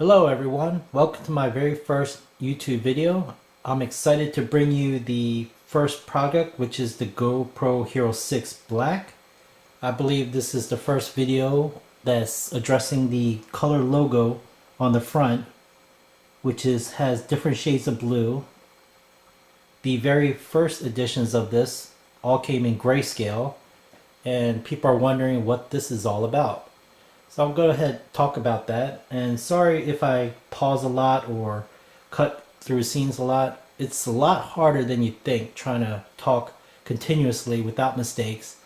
Hello everyone, welcome to my very first YouTube video. I'm excited to bring you the first product, which is the GoPro Hero 6 Black. I believe this is the first video that's addressing the color logo on the front, which has different shades of blue. The very first editions of this all came in grayscale, and people are wondering what this is all about. So I'll go ahead and talk about that. And sorry if I pause a lot or cut through scenes a lot. It's a lot harder than you think trying to talk continuously without mistakes.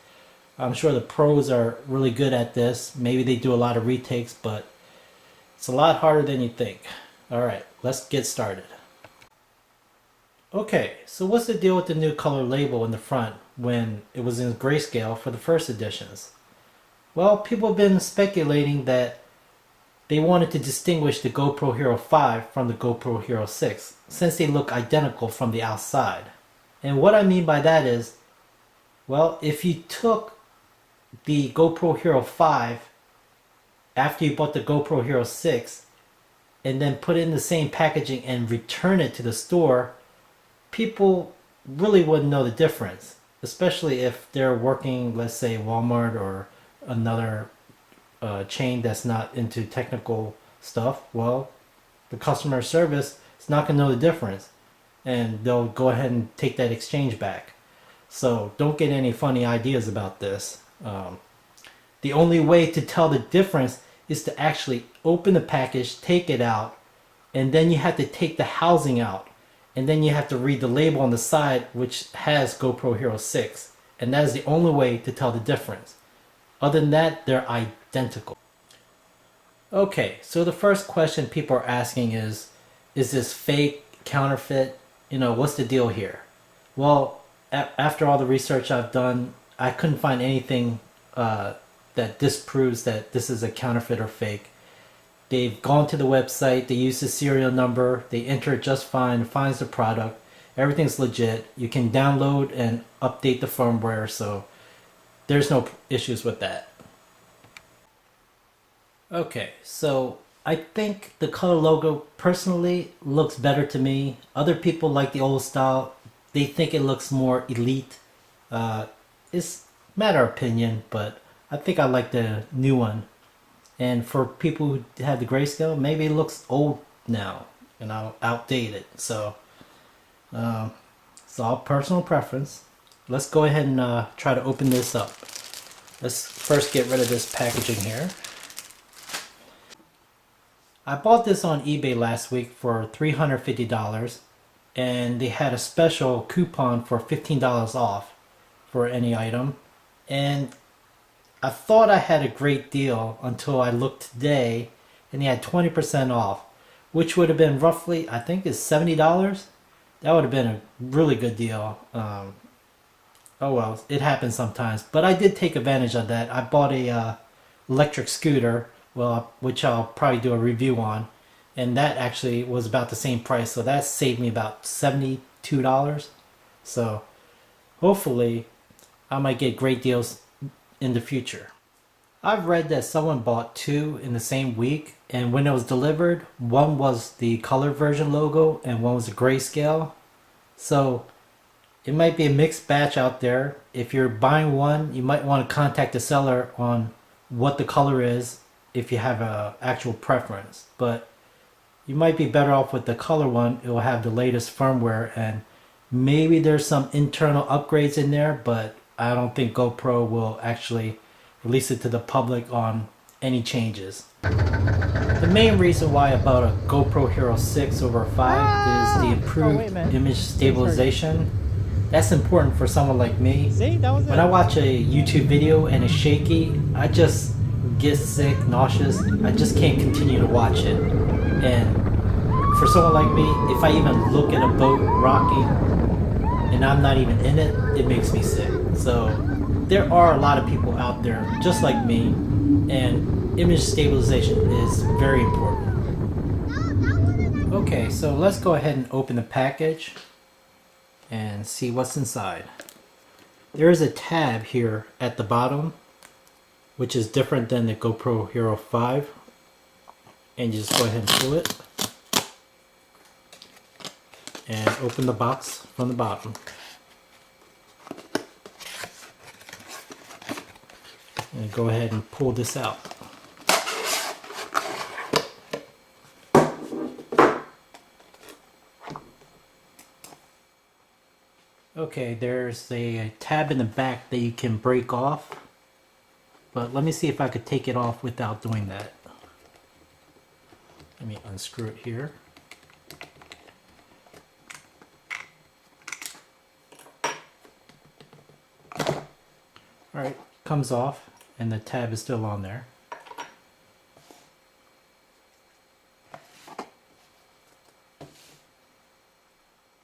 I'm sure the pros are really good at this. Maybe they do a lot of retakes, but it's a lot harder than you think. Alright, let's get started. Okay, so what's the deal with the new color label in the front when it was in grayscale for the first editions? Well, people have been speculating that they wanted to distinguish the GoPro Hero 5 from the GoPro Hero 6 since they look identical from the outside. And what I mean by that is, well, if you took the GoPro Hero 5 after you bought the GoPro Hero 6 and then put it in the same packaging and return it to the store, people really wouldn't know the difference, especially if they're working, let's say, Walmart or another chain that's not into technical stuff. Well, the customer service is not going to know the difference, and they'll go ahead and take that exchange back. So don't get any funny ideas about this. The only way to tell the difference is to actually open the package, take it out, and then you have to take the housing out, and then you have to read the label on the side which has GoPro Hero 6, and that is the only way to tell the difference. Other than that, they're identical. Okay, so the first question people are asking is this fake, counterfeit? You know, what's the deal here? Well, after all the research I've done, I couldn't find anything that disproves that this is a counterfeit or fake. They've gone to the website, they use the serial number, they enter it just fine, finds the product, everything's legit. You can download and update the firmware, so there's no issues with that. Okay, so I think the color logo personally looks better to me. Other people like the old style. They think it looks more elite. It's a matter of opinion, but I think I like the new one. And for people who have the grayscale, maybe it looks old now and outdated. So it's all personal preference. Let's go ahead and try to open this up. Let's first get rid of this packaging here. I bought this on eBay last week for $350, and they had a special coupon for $15 off for any item. And I thought I had a great deal until I looked today and they had 20% off, which would have been roughly, I think it's $70. That would have been a really good deal. Oh well, it happens sometimes. But I did take advantage of that. I bought a electric scooter, well, which I'll probably do a review on, and that actually was about the same price. So that saved me about $72. So hopefully I might get great deals in the future. I've read that someone bought two in the same week, and when it was delivered, one was the color version logo and one was a grayscale. So it might be a mixed batch out there. If you're buying one, you might want to contact the seller on what the color is if you have an actual preference. But you might be better off with the color one. It will have the latest firmware, and maybe there's some internal upgrades in there, but I don't think GoPro will actually release it to the public on any changes. The main reason why I bought a GoPro Hero 6 over 5 is the improved image stabilization. That's important for someone like me. When I watch a YouTube video and it's shaky, I just get sick, nauseous. I just can't continue to watch it. And for someone like me, if I even look at a boat rocking and I'm not even in it, it makes me sick. So there are a lot of people out there just like me, and image stabilization is very important. Okay, so let's go ahead and open the package and see what's inside. There is a tab here at the bottom, which is different than the GoPro Hero 5. and you just go ahead and pull it and open the box from the bottom. And go ahead and pull this out. Okay, there's a tab in the back that you can break off, but let me see if I could take it off without doing that. Let me unscrew it here. Alright, comes off and the tab is still on there.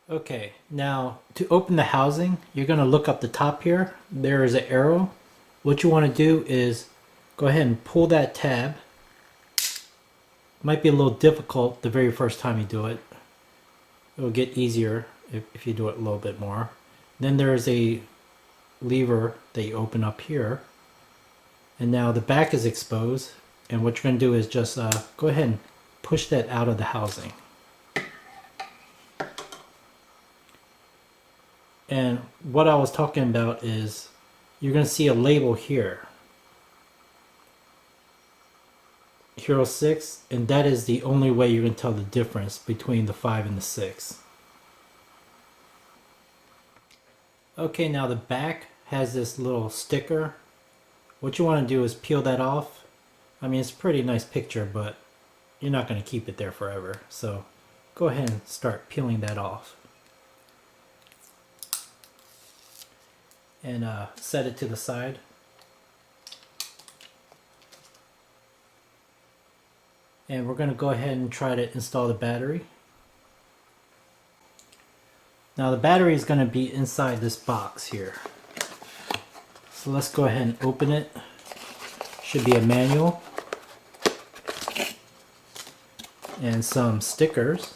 Okay, now to open the housing, you're going to look up the top here. There is an arrow. What you want to do is go ahead and pull that tab. Might be a little difficult the very first time you do it. It'll get easier if you do it a little bit more. Then there's a lever that you open up here. And now the back is exposed. And what you're going to do is just go ahead and push that out of the housing. And what I was talking about is you're going to see a label here. Hero 6, and that is the only way you can tell the difference between the 5 and the 6. Okay, now the back has this little sticker. What you want to do is peel that off. I mean, it's a pretty nice picture, but you're not going to keep it there forever. So go ahead and start peeling that off. And set it to the side. And we're going to go ahead and try to install the battery. Now the battery is going to be inside this box here. So let's go ahead and open it. Should be a manual and some stickers.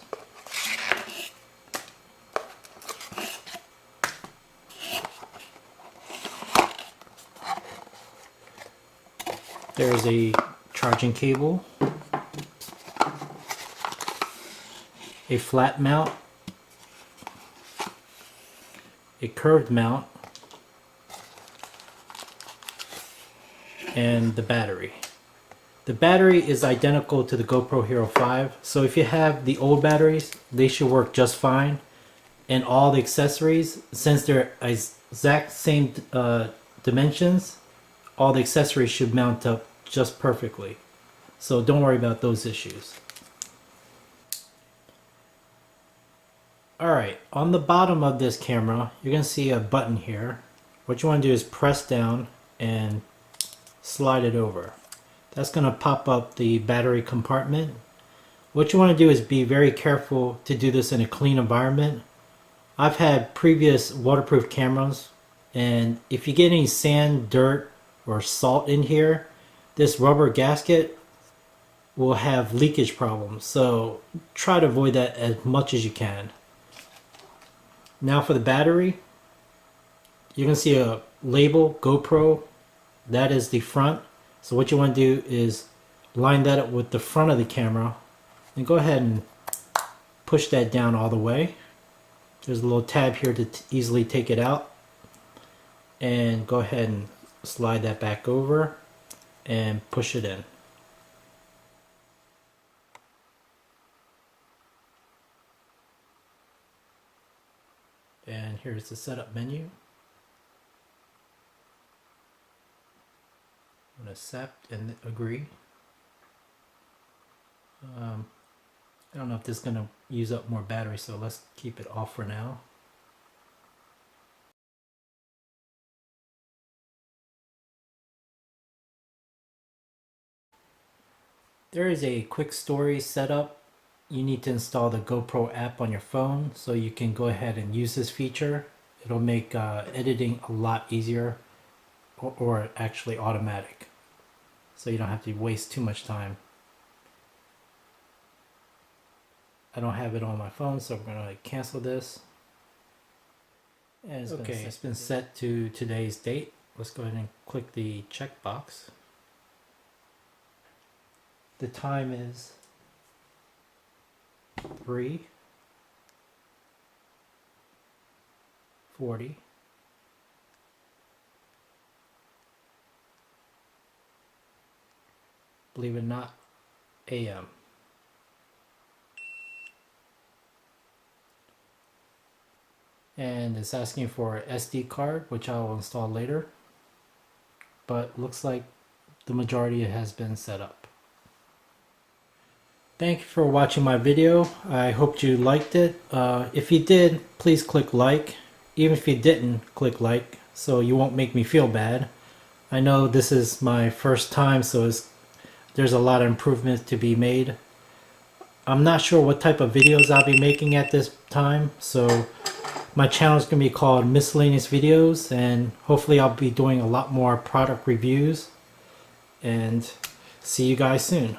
There's a charging cable, a flat mount, a curved mount, and the battery. The battery is identical to the GoPro Hero 5, so if you have the old batteries, they should work just fine. And all the accessories, since they're exact same dimensions, all the accessories should mount up just perfectly. So don't worry about those issues. Alright, on the bottom of this camera, you're going to see a button here. What you want to do is press down and slide it over. That's going to pop up the battery compartment. What you want to do is be very careful to do this in a clean environment. I've had previous waterproof cameras, and if you get any sand, dirt, or salt in here, this rubber gasket will have leakage problems. So try to avoid that as much as you can. Now for the battery, you're going to see a label, GoPro. That is the front. So what you want to do is line that up with the front of the camera and go ahead and push that down all the way. There's a little tab here to easily take it out. And go ahead and slide that back over and push it in. And here's the setup menu. I'm going to accept and agree. I don't know if this is going to use up more battery, so let's keep it off for now. There is a quick story setup. You need to install the GoPro app on your phone so you can go ahead and use this feature. It'll make editing a lot easier, or actually automatic, so you don't have to waste too much time. I don't have it on my phone, so we're going to cancel this. And it's been set to today's date. Let's go ahead and click the checkbox. The time is 340. Believe it or not, AM. And it's asking for an SD card, which I will install later. But looks like the majority has been set up. Thank you for watching my video. I hope you liked it. If you did, please click like. Even if you didn't, click like, so you won't make me feel bad. I know this is my first time, so there's a lot of improvements to be made. I'm not sure what type of videos I'll be making at this time, so my channel is going to be called Miscellaneous Videos, and hopefully I'll be doing a lot more product reviews. And see you guys soon.